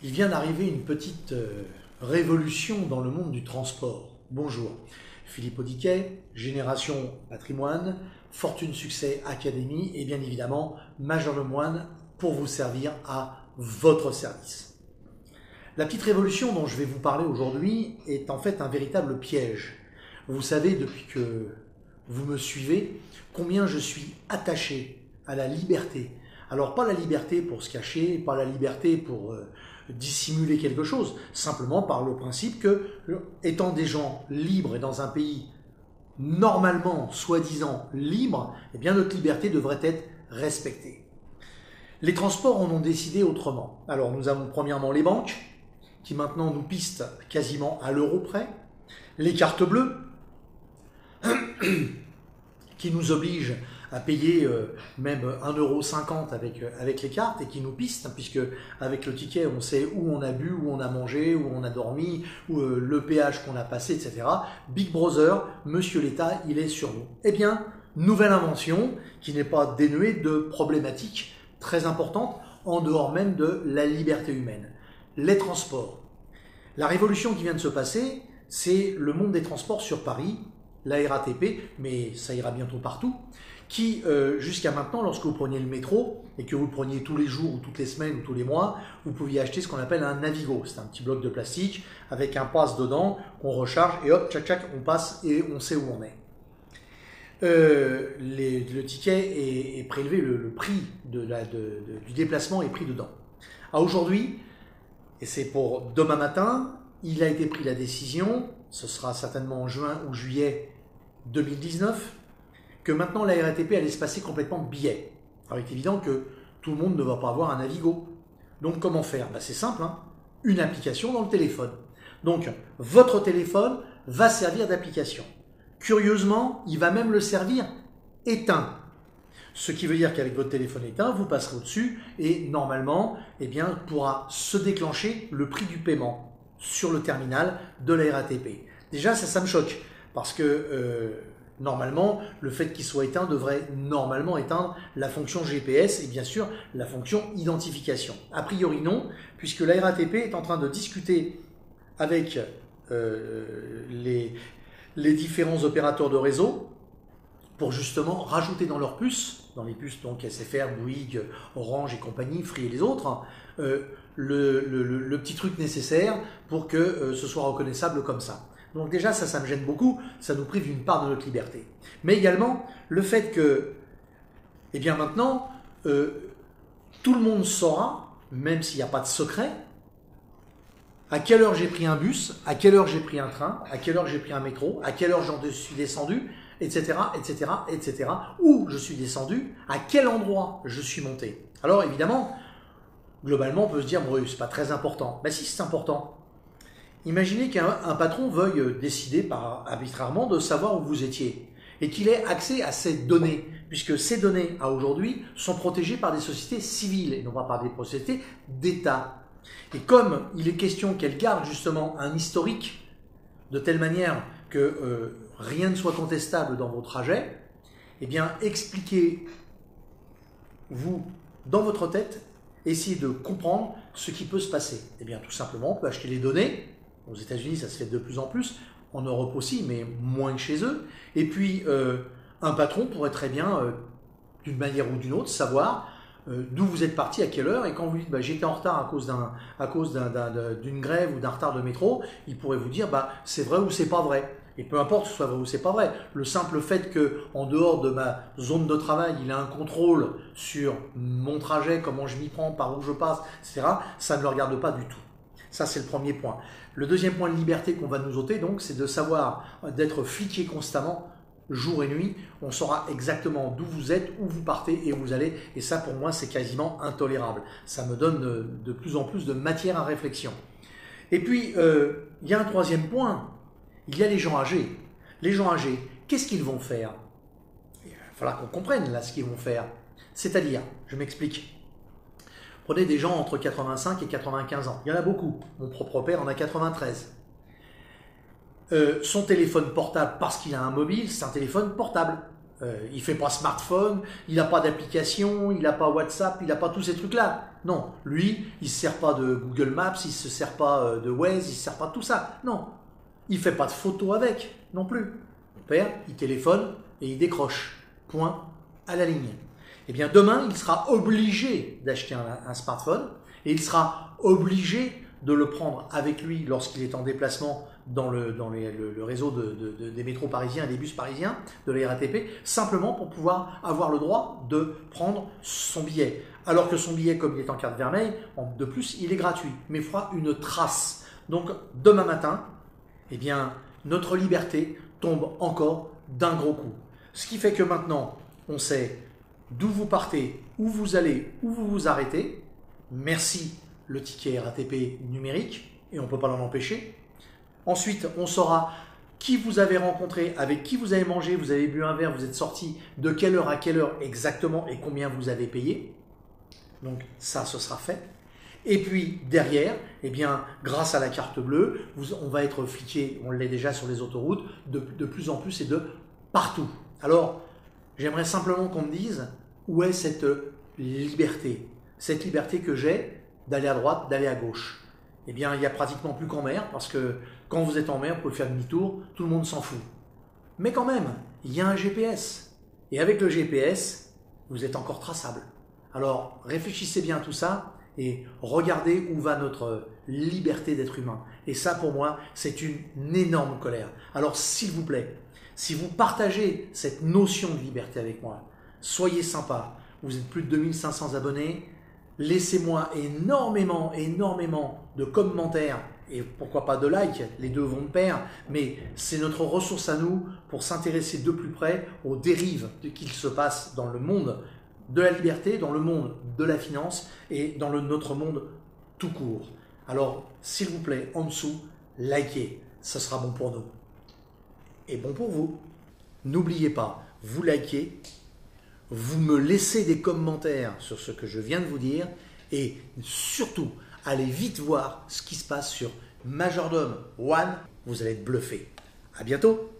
Il vient d'arriver une petite révolution dans le monde du transport. Bonjour, Philippe Audiquet, Génération Patrimoine, Fortune Succès Académie et bien évidemment Major Lemoine pour vous servir à votre service. La petite révolution dont je vais vous parler aujourd'hui est en fait un véritable piège. Vous savez, depuis que vous me suivez, combien je suis attaché à la liberté. Alors pas la liberté pour se cacher, pas la liberté pour dissimuler quelque chose, simplement par le principe que, étant des gens libres et dans un pays normalement, soi-disant libre, eh bien notre liberté devrait être respectée. Les transports en ont décidé autrement. Alors nous avons premièrement les banques, qui maintenant nous pistent quasiment à l'euro près, les cartes bleues, qui nous obligent à payer même 1,50 € avec les cartes et qui nous pistent, puisque avec le ticket on sait où on a bu, où on a mangé, où on a dormi, où le péage qu'on a passé, etc. Big Brother, Monsieur l'État, il est sur nous. Eh bien, nouvelle invention qui n'est pas dénuée de problématiques très importantes en dehors même de la liberté humaine. Les transports. La révolution qui vient de se passer, c'est le monde des transports sur Paris, la RATP, mais ça ira bientôt partout, qui jusqu'à maintenant, lorsque vous preniez le métro et que vous le preniez tous les jours ou toutes les semaines ou tous les mois, vous pouviez acheter ce qu'on appelle un Navigo. C'est un petit bloc de plastique avec un pass dedans qu'on recharge et hop, tchac tchac, on passe et on sait où on est. Le ticket est prélevé, le prix du déplacement est pris dedans. Aujourd'hui, et c'est pour demain matin, il a été pris la décision, ce sera certainement en juin ou juillet 2019, que maintenant la RATP allait se passer complètement billet. Alors il est évident que tout le monde ne va pas avoir un Navigo. Donc comment faire? C'est simple, hein, une application dans le téléphone. Donc votre téléphone va servir d'application. Curieusement, il va même le servir éteint. Ce qui veut dire qu'avec votre téléphone éteint, vous passerez au-dessus et normalement, eh bien, pourra se déclencher le prix du paiement sur le terminal de la RATP. Déjà, ça me choque parce que normalement, le fait qu'il soit éteint devrait normalement éteindre la fonction GPS et bien sûr la fonction identification. A priori non, puisque la RATP est en train de discuter avec les différents opérateurs de réseau pour justement rajouter dans leurs puces, dans les puces donc SFR, Bouygues, Orange et compagnie, Free et les autres, le petit truc nécessaire pour que ce soit reconnaissable comme ça. Donc déjà, ça me gêne beaucoup, ça nous prive d'une part de notre liberté. Mais également, le fait que, eh bien maintenant, tout le monde saura, même s'il n'y a pas de secret, à quelle heure j'ai pris un bus, à quelle heure j'ai pris un train, à quelle heure j'ai pris un métro, à quelle heure j'en suis descendu, etc., etc., etc., où je suis descendu, à quel endroit je suis monté. Alors évidemment, globalement, on peut se dire, oui, c'est pas très important. Mais si, c'est important. Imaginez qu'un patron veuille décider arbitrairement de savoir où vous étiez et qu'il ait accès à ces données, puisque ces données, à aujourd'hui, sont protégées par des sociétés civiles et non pas par des sociétés d'État. Et comme il est question qu'elles gardent justement un historique de telle manière que rien ne soit contestable dans vos trajets, eh bien, expliquez-vous dans votre tête, essayez de comprendre ce qui peut se passer. Eh bien, tout simplement, on peut acheter les données. Aux États-Unis, ça se fait de plus en plus, en Europe aussi, mais moins que chez eux. Et puis, un patron pourrait très bien, d'une manière ou d'une autre, savoir d'où vous êtes parti, à quelle heure, et quand vous dites j'étais en retard à cause d'une grève ou d'un retard de métro, il pourrait vous dire c'est vrai ou c'est pas vrai. Et peu importe que ce soit vrai ou c'est pas vrai, le simple fait que en dehors de ma zone de travail, il a un contrôle sur mon trajet, comment je m'y prends, par où je passe, etc., ça ne le regarde pas du tout. Ça, c'est le premier point. Le deuxième point de liberté qu'on va nous ôter, donc, c'est de savoir d'être fliqué constamment, jour et nuit. On saura exactement d'où vous êtes, où vous partez et où vous allez. Et ça, pour moi, c'est quasiment intolérable. Ça me donne de plus en plus de matière à réflexion. Et puis, il y a un troisième point. Il y a les gens âgés. Les gens âgés, qu'est-ce qu'ils vont faire? Il va falloir qu'on comprenne là ce qu'ils vont faire. C'est-à-dire, je m'explique. Prenez des gens entre 85 et 95 ans. Il y en a beaucoup. Mon propre père en a 93. Son téléphone portable, parce qu'il a un mobile, c'est un téléphone portable. Il ne fait pas smartphone, il n'a pas d'application, il n'a pas WhatsApp, il n'a pas tous ces trucs-là. Non, lui, il ne se sert pas de Google Maps, il ne se sert pas de Waze, il ne se sert pas de tout ça. Non, il ne fait pas de photos avec non plus. Mon père, il téléphone et il décroche. Point à la ligne. Eh bien, demain, il sera obligé d'acheter un smartphone et il sera obligé de le prendre avec lui lorsqu'il est en déplacement dans le réseau des métros parisiens et des bus parisiens, de la RATP, simplement pour pouvoir avoir le droit de prendre son billet. Alors que son billet, comme il est en carte vermeille, de plus, il est gratuit, mais fera une trace. Donc, demain matin, eh bien, notre liberté tombe encore d'un gros coup. Ce qui fait que maintenant, on sait d'où vous partez, où vous allez, où vous vous arrêtez. Merci le ticket RATP numérique, et on ne peut pas l'en empêcher. Ensuite, on saura qui vous avez rencontré, avec qui vous avez mangé, vous avez bu un verre, vous êtes sorti, de quelle heure à quelle heure exactement et combien vous avez payé. Donc ça, ce sera fait. Et puis derrière, eh bien, grâce à la carte bleue, on va être fliqué, on l'est déjà sur les autoroutes, de plus en plus et de partout. Alors, j'aimerais simplement qu'on me dise où est cette liberté que j'ai d'aller à droite, d'aller à gauche. Eh bien, il n'y a pratiquement plus qu'en mer, parce que quand vous êtes en mer, vous pouvez faire demi-tour, tout le monde s'en fout. Mais quand même, il y a un GPS. Et avec le GPS, vous êtes encore traçable. Alors, réfléchissez bien à tout ça et regardez où va notre liberté d'être humain. Et ça, pour moi, c'est une énorme colère. Alors, s'il vous plaît, si vous partagez cette notion de liberté avec moi, soyez sympa. Vous êtes plus de 2500 abonnés. Laissez-moi énormément de commentaires et pourquoi pas de likes, les deux vont de pair, mais c'est notre ressource à nous pour s'intéresser de plus près aux dérives qu'il se passe dans le monde de la liberté, dans le monde de la finance et dans notre monde tout court. Alors, s'il vous plaît, en dessous, likez, ce sera bon pour nous et bon pour vous. N'oubliez pas, vous likez, vous me laissez des commentaires sur ce que je viens de vous dire et surtout, allez vite voir ce qui se passe sur Majordome One, vous allez être bluffé. À bientôt.